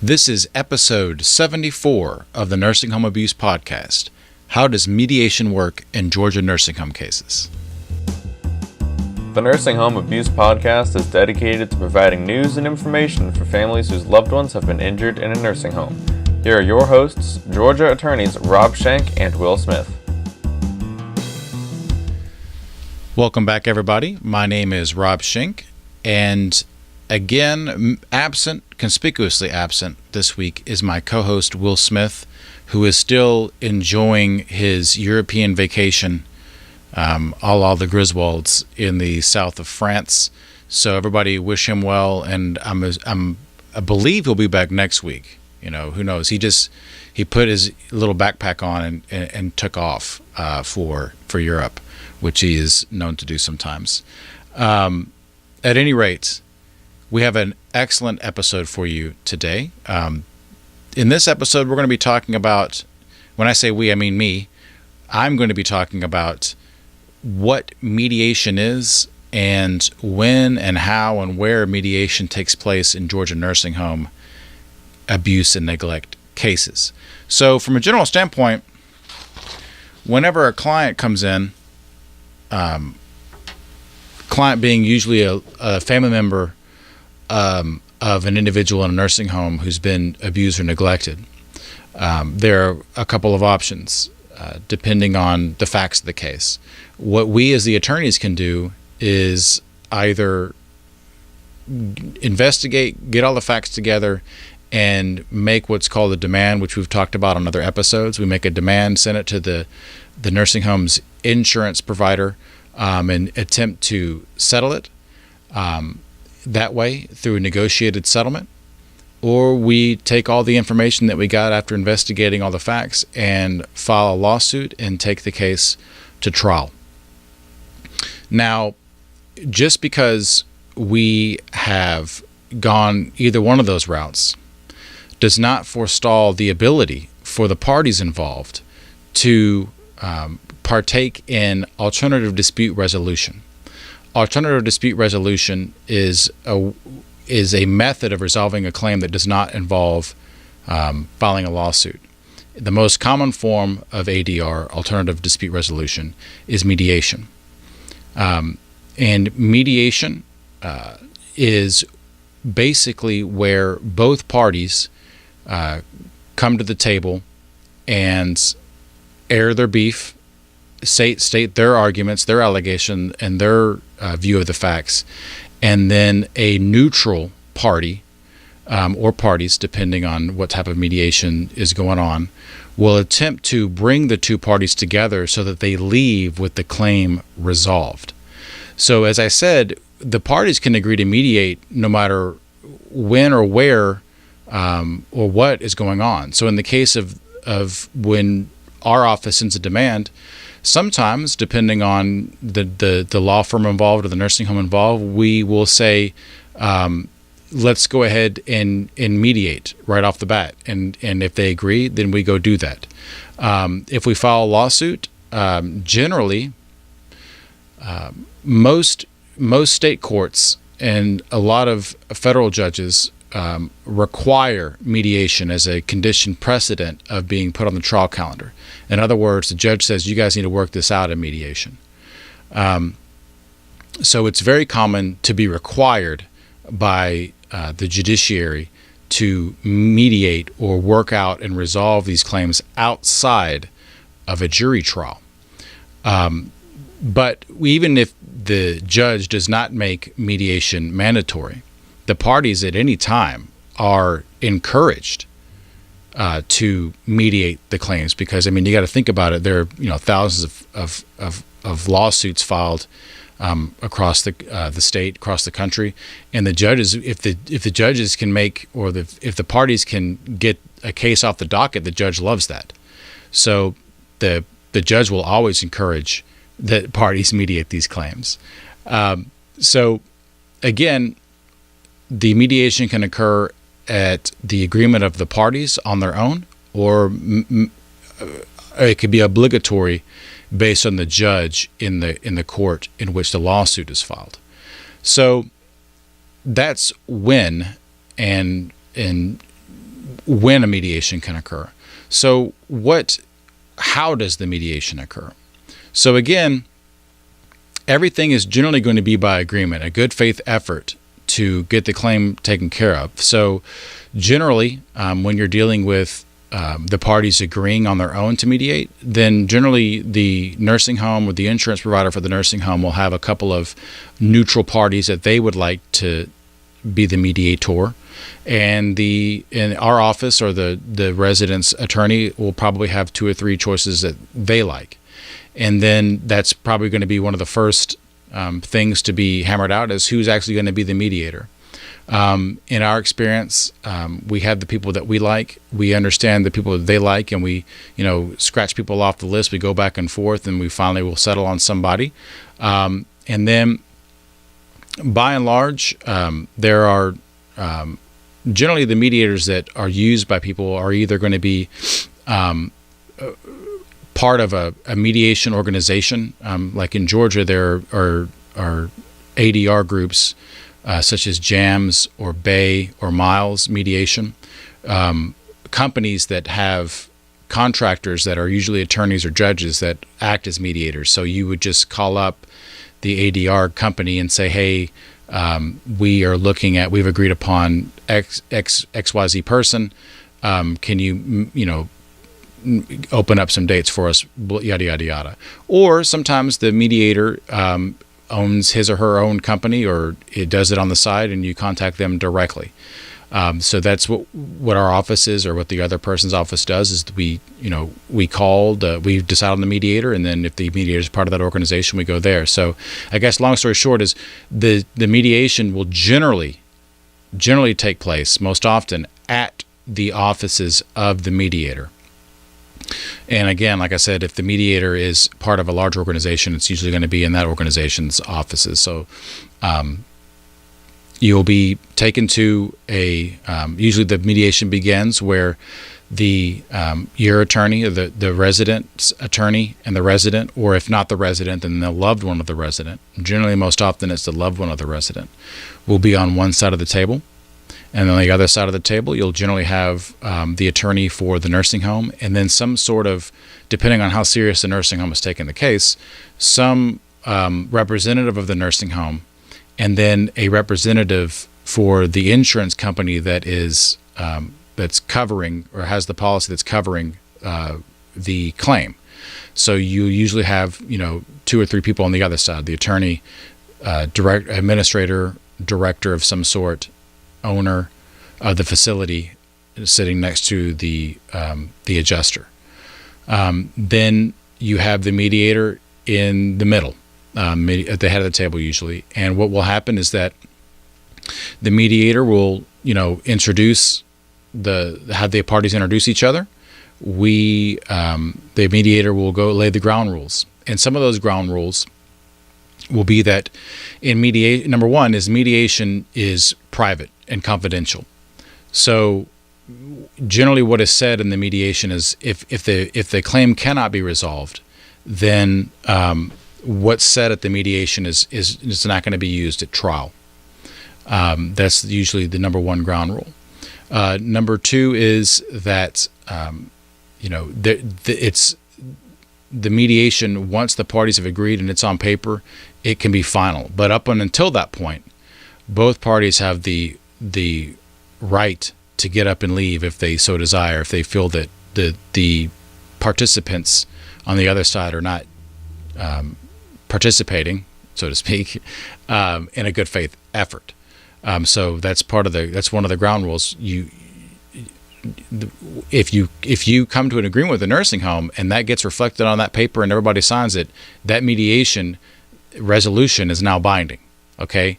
This is episode 74 of the Nursing Home Abuse Podcast. How does mediation work in Georgia nursing home cases? The Nursing Home Abuse Podcast is dedicated to providing news and information for families whose loved ones have been injured in a nursing home. Here are your hosts, Georgia attorneys Rob Schenk and Will Smith. Welcome back, everybody. My name is Rob Schenk, and again, conspicuously absent this week is my co-host Will Smith, who is still enjoying his European vacation, a la the Griswolds in the south of France. So everybody wish him well, and I believe he'll be back next week. You know, who knows? He put his little backpack on and took off for Europe, which he is known to do sometimes. At any rate, we have an excellent episode for you today. In this episode, we're going to be talking about, when I say we, I mean me, I'm going to be talking about what mediation is and when and how and where mediation takes place in Georgia nursing home abuse and neglect cases. So from a general standpoint, whenever a client comes in, client being usually a family member of an individual in a nursing home who's been abused or neglected, there are a couple of options depending on the facts of the case. What we as the attorneys can do is either investigate, get all the facts together, and make what's called a demand, which we've talked about on other episodes. We make a demand, send it to the nursing home's insurance provider, and attempt to settle it that way through a negotiated settlement. Or we take all the information that we got after investigating all the facts and file a lawsuit and take the case to trial. Now, just because we have gone either one of those routes does not forestall the ability for the parties involved to partake in alternative dispute resolution. Alternative dispute resolution is a method of resolving a claim that does not involve filing a lawsuit. The most common form of ADR, alternative dispute resolution, is mediation. And mediation is basically where both parties come to the table and air their beef, state their arguments, their allegation, and their view of the facts, and then a neutral party or parties, depending on what type of mediation is going on, will attempt to bring the two parties together so that they leave with the claim resolved. So as I said, the parties can agree to mediate no matter when or where or what is going on. So in the case of when our office sends a demand, sometimes, depending on the law firm involved or the nursing home involved, we will say, let's go ahead and mediate right off the bat. And if they agree, then we go do that. If we file a lawsuit, generally, most state courts and a lot of federal judges require mediation as a condition precedent of being put on the trial calendar. In other words, the judge says, you guys need to work this out in mediation. So it's very common to be required by the judiciary to mediate or work out and resolve these claims outside of a jury trial. But even if the judge does not make mediation mandatory, the parties at any time are encouraged to mediate the claims, because I mean, you got to think about it. There are thousands of lawsuits filed across the state, across the country, and the judges, if the judges can make, or if the parties can get a case off the docket, the judge loves that. So the judge will always encourage that parties mediate these claims. So again, the mediation can occur at the agreement of the parties on their own, or it could be obligatory based on the judge in the court in which the lawsuit is filed. So that's when and when a mediation can occur. So how does the mediation occur? So again, everything is generally going to be by agreement, a good faith effort to get the claim taken care of. So generally, when you're dealing with the parties agreeing on their own to mediate, then generally the nursing home or the insurance provider for the nursing home will have a couple of neutral parties that they would like to be the mediator. And in our office or the resident's attorney will probably have 2 or 3 choices that they like. And then that's probably going to be one of the first things to be hammered out is who's actually going to be the mediator. In our experience, we have the people that we like. We understand the people that they like, and we, scratch people off the list. We go back and forth, and we finally will settle on somebody. And then, by and large, there are generally the mediators that are used by people are either going to be part of a mediation organization. Like in Georgia, there are ADR groups such as JAMS or Bay or Miles Mediation, companies that have contractors that are usually attorneys or judges that act as mediators. So you would just call up the ADR company and say, hey, we've agreed upon XYZ person. Can you, open up some dates for us, yada, yada, yada. Or sometimes the mediator owns his or her own company, or it does it on the side, and you contact them directly. So that's what our office is, or what the other person's office does, is we decide on the mediator, and then if the mediator is part of that organization, we go there. So I guess long story short is the mediation will generally take place most often at the offices of the mediator. And again, like I said, if the mediator is part of a large organization, it's usually going to be in that organization's offices. So you'll be taken to usually the mediation begins where your attorney, or the resident's attorney and the resident, or if not the resident, then the loved one of the resident, generally most often it's the loved one of the resident, will be on one side of the table. And on the other side of the table, you'll generally have the attorney for the nursing home, and then some sort of, depending on how serious the nursing home is taking the case, some representative of the nursing home, and then a representative for the insurance company that is that's covering or has the policy that's covering the claim. So you usually have 2 or 3 people on the other side: the attorney, administrator, director of some sort, owner of the facility, sitting next to the adjuster. Then you have the mediator in the middle, at the head of the table usually. And what will happen is that the mediator will, introduce have the parties introduce each other. The mediator will go lay the ground rules, and some of those ground rules will be that in mediation, number one is mediation is private and confidential. So generally what is said in the mediation is if the claim cannot be resolved, then what's said at the mediation is not going to be used at trial. That's usually the number one ground rule. Number two is that it's the mediation, once the parties have agreed and it's on paper, it can be final. But up until that point, both parties have the right to get up and leave if they so desire, if they feel that the participants on the other side are not participating, so to speak, in a good faith effort. So that's that's one of the ground rules. If you come to an agreement with the nursing home and that gets reflected on that paper and everybody signs it, that mediation resolution is now binding. Okay.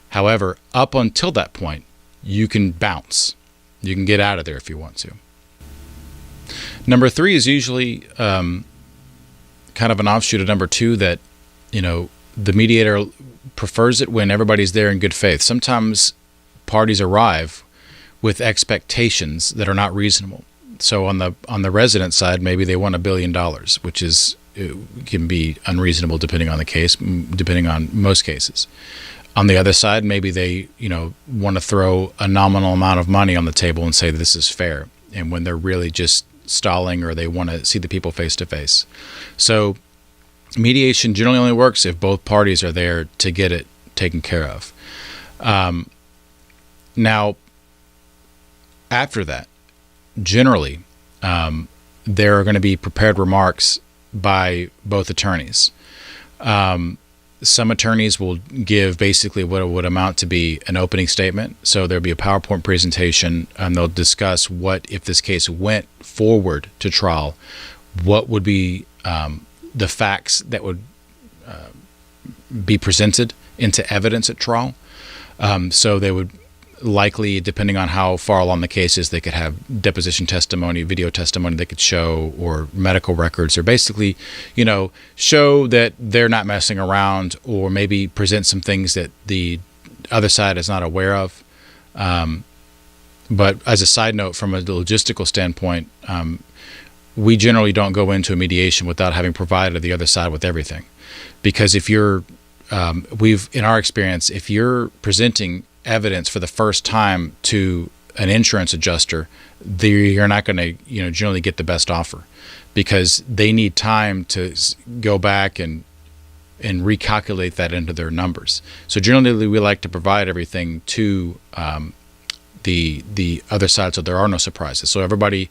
However, up until that point, you can bounce. You can get out of there if you want to. Number 3 is usually kind of an offshoot of number 2, that the mediator prefers it when everybody's there in good faith. Sometimes parties arrive with expectations that are not reasonable. So on the resident side, maybe they want $1 billion, which can be unreasonable depending on the case, depending on most cases. On the other side, maybe they want to throw a nominal amount of money on the table and say this is fair. and when they're really just stalling or they want to see the people face to face. So mediation generally only works if both parties are there to get it taken care of. Now, after that, generally, there are going to be prepared remarks by both attorneys. Some attorneys will give basically what would amount to be an opening statement. So there'll be a PowerPoint presentation, and they'll discuss what, if this case went forward to trial, what would be the facts that would be presented into evidence at trial. So they would likely, depending on how far along the case is, they could have deposition testimony, video testimony they could show, or medical records, or basically, show that they're not messing around, or maybe present some things that the other side is not aware of. But as a side note, from a logistical standpoint, we generally don't go into a mediation without having provided the other side with everything. Because if you're, in our experience, if you're presenting evidence for the first time to an insurance adjuster, you're not going to, generally get the best offer, because they need time to go back and recalculate that into their numbers. So generally, we like to provide everything to the other side, so there are no surprises. So everybody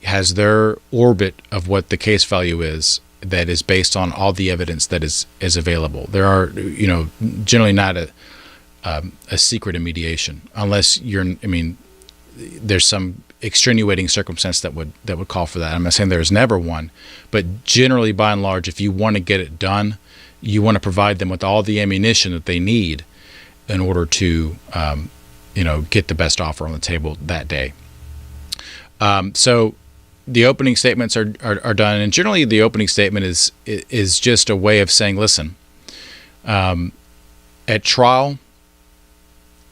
has their orbit of what the case value is, that is based on all the evidence that is available. There are, generally not a secret in mediation, unless there's some extenuating circumstance that would call for that. I'm not saying there's never one, but generally, by and large, if you want to get it done, you want to provide them with all the ammunition that they need in order to, get the best offer on the table that day. So the opening statements are done, and generally the opening statement is just a way of saying, listen, at trial,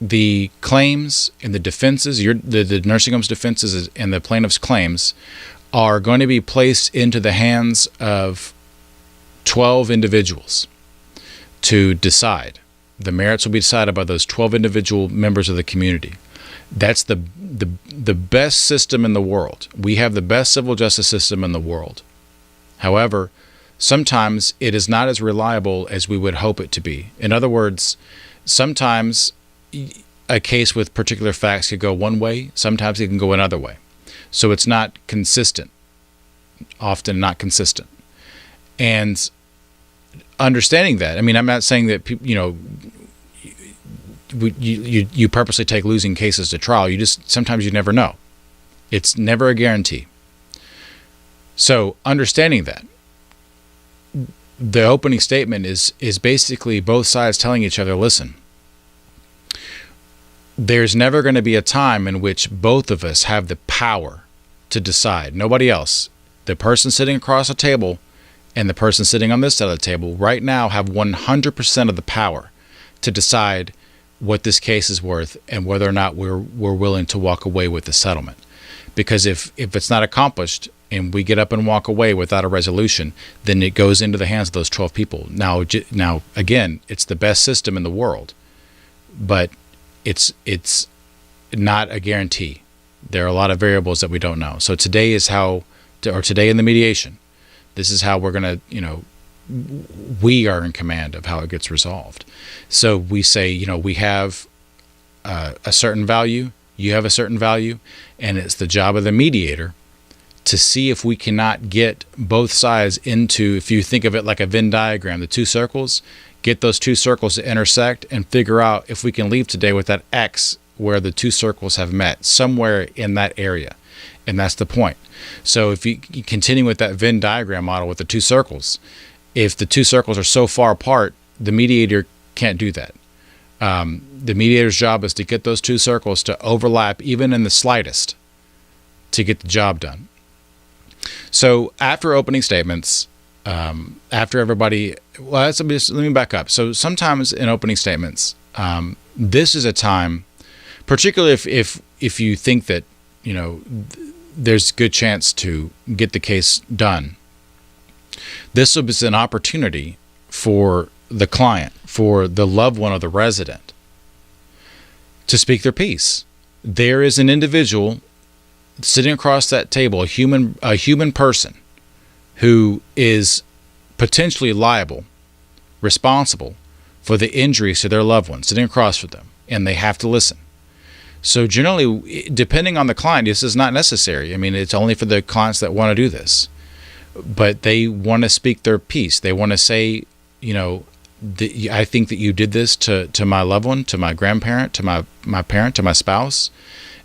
the claims and the defenses, the nursing home's defenses and the plaintiff's claims, are going to be placed into the hands of 12 individuals to decide. The merits will be decided by those 12 individual members of the community. That's the best system in the world. We have the best civil justice system in the world. However, sometimes it is not as reliable as we would hope it to be. In other words, sometimes a case with particular facts could go one way, sometimes it can go another way. So it's not consistent, often not consistent. And understanding that, I'm not saying that you purposely take losing cases to trial. Sometimes you never know. It's never a guarantee. So understanding that, the opening statement is basically both sides telling each other, listen, there's never going to be a time in which both of us have the power to decide. Nobody else. The person sitting across the table and the person sitting on this side of the table right now have 100% of the power to decide what this case is worth and whether or not we're willing to walk away with the settlement. Because if it's not accomplished and we get up and walk away without a resolution, then it goes into the hands of those 12 people. Now again, it's the best system in the world, but it's not a guarantee. There are a lot of variables that we don't know. So today in the mediation, this is how we're going to, we are in command of how it gets resolved. So we say, we have a certain value, you have a certain value, and it's the job of the mediator to see if we cannot get both sides into, if you think of it like a Venn diagram, the two circles, get those two circles to intersect and figure out if we can leave today with that X where the two circles have met, somewhere in that area. And that's the point. So if you continue with that Venn diagram model with the two circles, if the two circles are so far apart, the mediator can't do that. The mediator's job is to get those two circles to overlap even in the slightest to get the job done. So after opening statements, after everybody, let me back up. So sometimes in opening statements, this is a time, particularly if you think that, there's a good chance to get the case done. This is an opportunity for the client, for the loved one of the resident, to speak their piece. There is an individual sitting across that table, a human person who is potentially liable, responsible for the injuries to their loved ones, sitting across from them, and they have to listen. So generally, depending on the client, this is not necessary. I mean, it's only for the clients that want to do this. But they want to speak their piece. They want to say, I think that you did this to my loved one, to my grandparent, to my parent, to my spouse,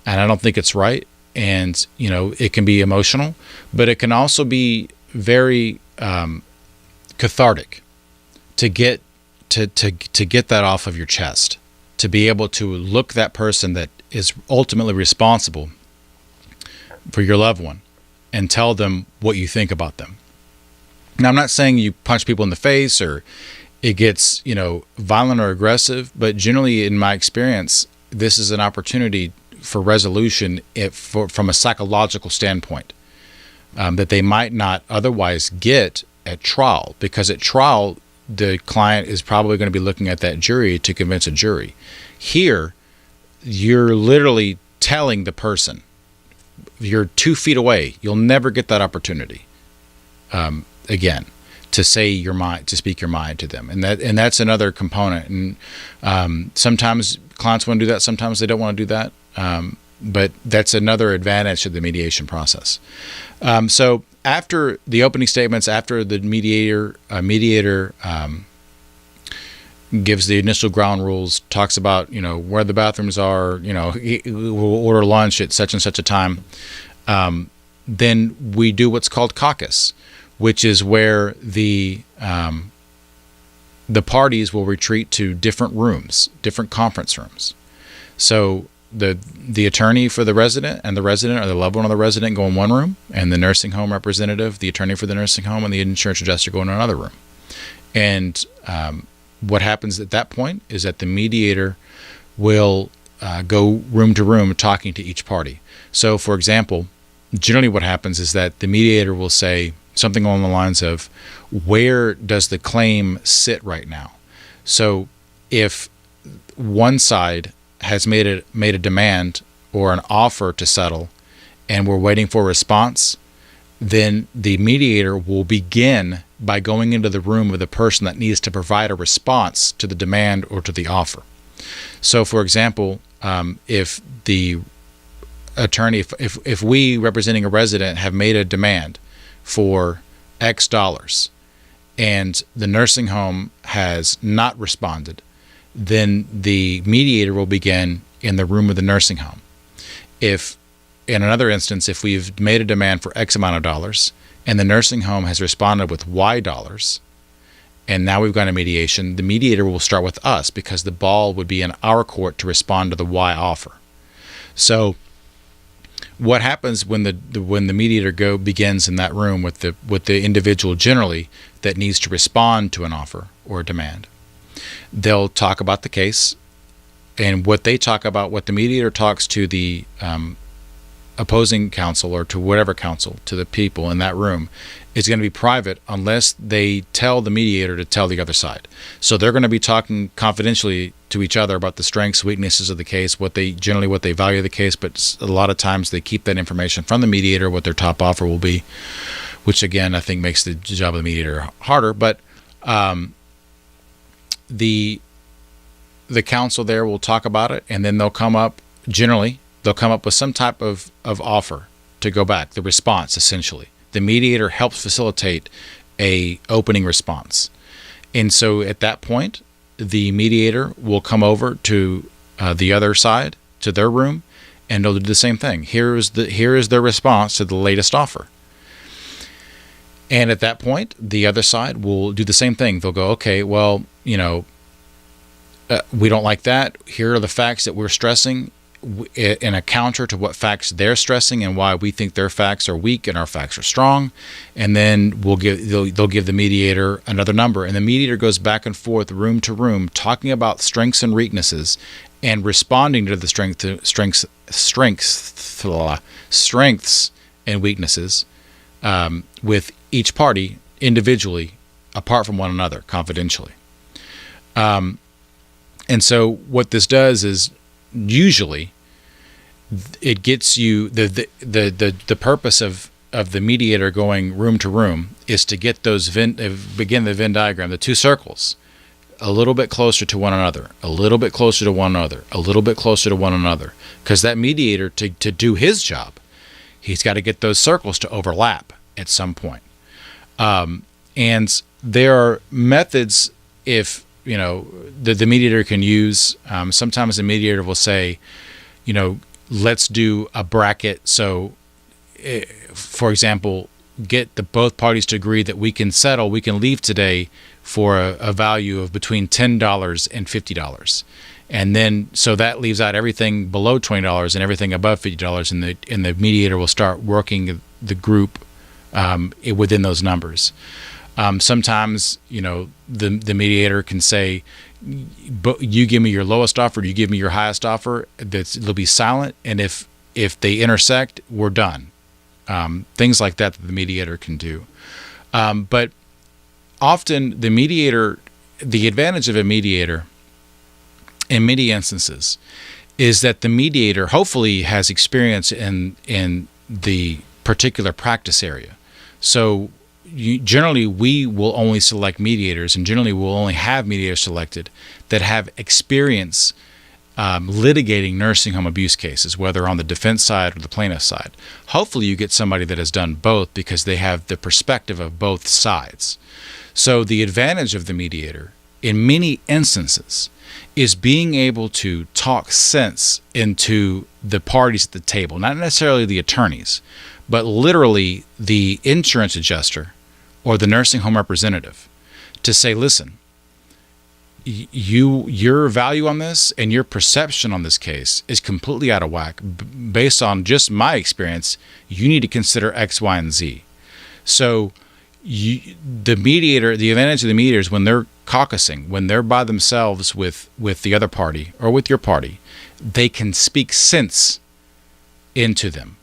and I don't think it's right. And, it can be emotional, but it can also be very cathartic to get that off of your chest, to be able to look that person that is ultimately responsible for your loved one and tell them what you think about them. Now, I'm not saying you punch people in the face or it gets, violent or aggressive, but generally in my experience, this is an opportunity for resolution from a psychological standpoint that they might not otherwise get at trial, because at trial, the client is probably going to be looking at that jury to convince a jury. Here, you're literally telling the person, you're 2 feet away. You'll never get that opportunity again to say your mind, to speak your mind to them, and that's another component. And sometimes clients want to do that, sometimes they don't want to do that. But that's another advantage of the mediation process. So after the opening statements, after the mediator gives the initial ground rules, talks about where the bathrooms are, we'll order lunch at such and such a time. Then we do what's called caucus, which is where the parties will retreat to different rooms, different conference rooms. So the attorney for the resident and the resident, or the loved one of the resident, go in one room, and the nursing home representative, the attorney for the nursing home, and the insurance adjuster go in another room. And what happens at that point is that the mediator will go room to room talking to each party. So, for example, generally what happens is that the mediator will say something along the lines of, where does the claim sit right now? So if one side has made a demand or an offer to settle, and we're waiting for a response, then the mediator will begin by going into the room of the person that needs to provide a response to the demand or to the offer. So, for example, if the attorney, if we representing a resident have made a demand for X dollars, and the nursing home has not responded, then the mediator will begin in the room of the nursing home. If, in another instance, if we've made a demand for X amount of dollars and the nursing home has responded with Y dollars, and now we've gone to mediation, the mediator will start with us, because the ball would be in our court to respond to the Y offer. So what happens when the mediator begins in that room with the individual generally that needs to respond to an offer or a demand? They'll talk about the case, and what the mediator talks to the opposing counsel, or to whatever counsel, to the people in that room, is going to be private unless they tell the mediator to tell the other side. So they're going to be talking confidentially to each other about the strengths, weaknesses of the case, what they value the case, but a lot of times they keep that information from the mediator, what their top offer will be, which again I think makes the job of the mediator harder. But the counsel there will talk about it, and then they'll come up with some type of offer to go back, the response essentially. The mediator helps facilitate a opening response. And so at that point, the mediator will come over to the other side, to their room, and they'll do the same thing. Here is their response to the latest offer. And at that point, the other side will do the same thing. They'll go, okay, well, we don't like that. Here are the facts that we're stressing in a counter to what facts they're stressing and why we think their facts are weak and our facts are strong. And then they'll give the mediator another number. And the mediator goes back and forth, room to room, talking about strengths and weaknesses and responding to the strengths and weaknesses with each party individually, apart from one another, confidentially. And so what this does is usually it gets you the purpose of the mediator going room to room is to get those begin the Venn diagram, the two circles, a little bit closer to one another, a little bit closer to one another, a little bit closer to one another, because that mediator to do his job, he's got to get those circles to overlap at some point. And there are methods if the mediator can use. Sometimes the mediator will say, let's do a bracket. So, for example, get both parties to agree that we can leave today for a value of between $10 and $50. And then, so that leaves out everything below $20 and everything above $50, and the mediator will start working the group within those numbers. Sometimes, the mediator can say, "But you give me your lowest offer, you give me your highest offer." It'll be silent, and if they intersect, we're done. Things like that the mediator can do. But often the advantage of a mediator in many instances is that the mediator hopefully has experience in the particular practice area. So generally we will only select mediators, and generally we'll only have mediators selected that have experience litigating nursing home abuse cases, whether on the defense side or the plaintiff side. Hopefully you get somebody that has done both because they have the perspective of both sides. So the advantage of the mediator in many instances is being able to talk sense into the parties at the table, not necessarily the attorneys, but literally the insurance adjuster or the nursing home representative, to say, listen, your value on this and your perception on this case is completely out of whack. Based on just my experience, you need to consider X, Y, and Z. So the advantage of the mediator is when they're caucusing, when they're by themselves with the other party or with your party, they can speak sense into them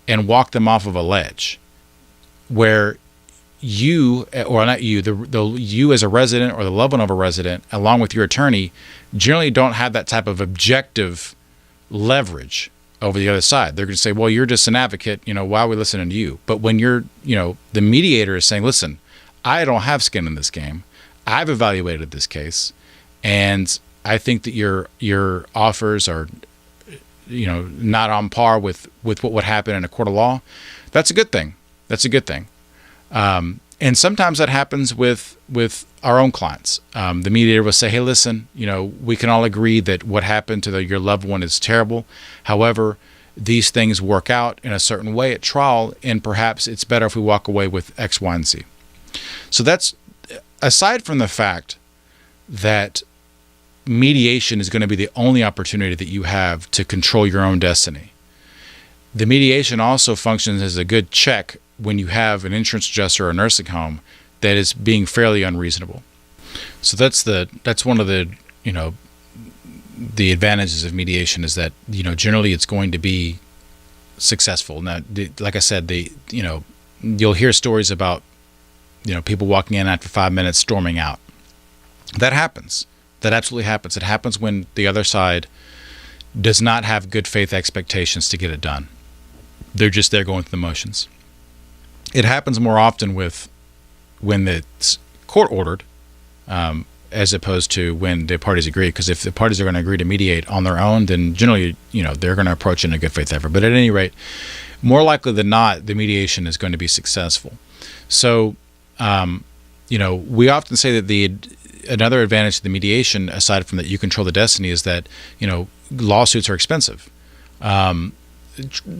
and walk them off of a ledge, where you, or not you, you as a resident or the loved one of a resident, along with your attorney, generally don't have that type of objective leverage over the other side. They're going to say, well, you're just an advocate, why are we listening to you? But when you're, the mediator is saying, listen, I don't have skin in this game. I've evaluated this case, and I think that your offers are, not on par with what would happen in a court of law. That's a good thing. And sometimes that happens with our own clients. The mediator will say, hey, listen, we can all agree that what happened to your loved one is terrible. However, these things work out in a certain way at trial, and perhaps it's better if we walk away with X, Y, and Z. So that's, aside from the fact that mediation is going to be the only opportunity that you have to control your own destiny, the mediation also functions as a good check when you have an insurance adjuster or a nursing home that is being fairly unreasonable. So that's one of the the advantages of mediation, is that generally it's going to be successful. Now, like I said, you'll hear stories about people walking in after 5 minutes storming out. That happens. That absolutely happens. It happens when the other side does not have good faith expectations to get it done. They're just there going through the motions. It happens more often when it's court ordered, as opposed to when the parties agree. Because if the parties are going to agree to mediate on their own, then generally, they're going to approach it in a good faith effort. But at any rate, more likely than not, the mediation is going to be successful. So, we often say that another advantage of the mediation, aside from that you control the destiny, is that lawsuits are expensive,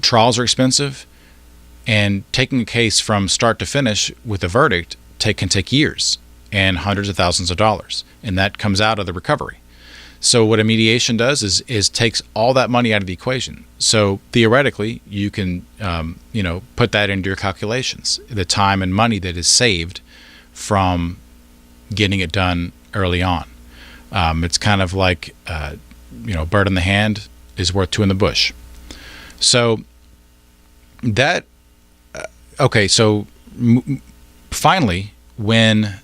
trials are expensive. And taking a case from start to finish with a verdict can take years and hundreds of thousands of dollars, and that comes out of the recovery. So what a mediation does is takes all that money out of the equation. So theoretically, you can put that into your calculations, the time and money that is saved from getting it done early on. It's kind of like bird in the hand is worth two in the bush. So that. Okay, so finally, when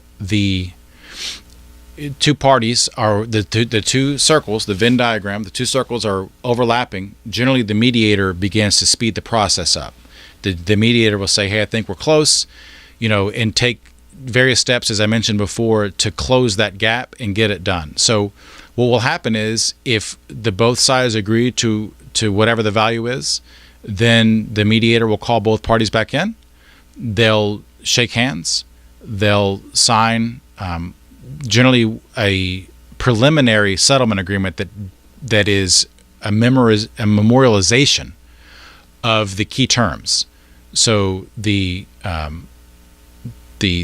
two parties are the two circles, the Venn diagram, the two circles are overlapping, generally the mediator begins to speed the process up. The mediator will say, hey, I think we're close, and take various steps, as I mentioned before, to close that gap and get it done. So what will happen is if both sides agree to whatever the value is, then the mediator will call both parties back in. They'll shake hands. They'll sign generally a preliminary settlement agreement that is a memorialization of the key terms. So the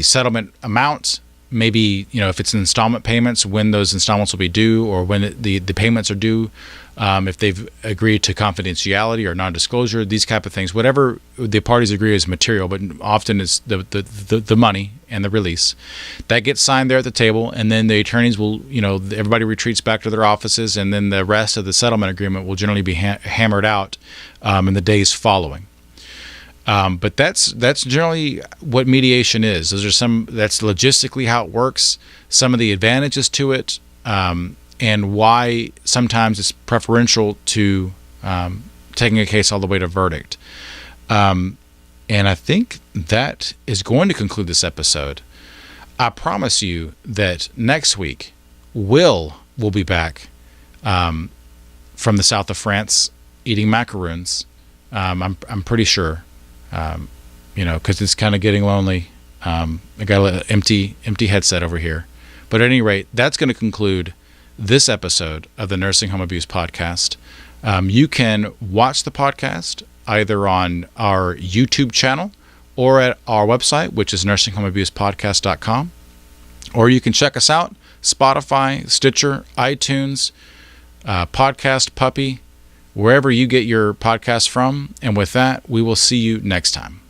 settlement amount, maybe if it's installment payments, when those installments will be due, or when the payments are due, if they've agreed to confidentiality or non-disclosure, these type of things. Whatever the parties agree is material, but often it's the money and the release that gets signed there at the table, and then the attorneys will, everybody retreats back to their offices, and then the rest of the settlement agreement will generally be hammered out in the days following. But that's generally what mediation is. That's logistically how it works, some of the advantages to it, and why sometimes it's preferential to taking a case all the way to verdict. And I think that is going to conclude this episode. I promise you that next week, Will be back from the south of France eating macaroons. I'm pretty sure. Because it's kind of getting lonely. I got an empty headset over here. But at any rate, that's going to conclude this episode of the Nursing Home Abuse Podcast. You can watch the podcast either on our YouTube channel or at our website, which is nursinghomeabusepodcast.com. Or you can check us out, Spotify, Stitcher, iTunes, Podcast Puppy, wherever you get your podcasts from. And with that, we will see you next time.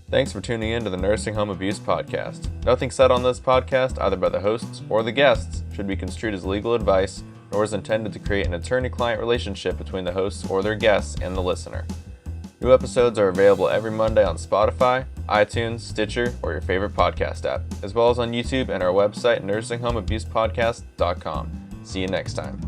Thanks for tuning in to the Nursing Home Abuse Podcast. Nothing said on this podcast, either by the hosts or the guests, should be construed as legal advice, nor is intended to create an attorney-client relationship between the hosts or their guests and the listener. New episodes are available every Monday on Spotify, iTunes, Stitcher, or your favorite podcast app, as well as on YouTube and our website, nursinghomeabusepodcast.com. See you next time.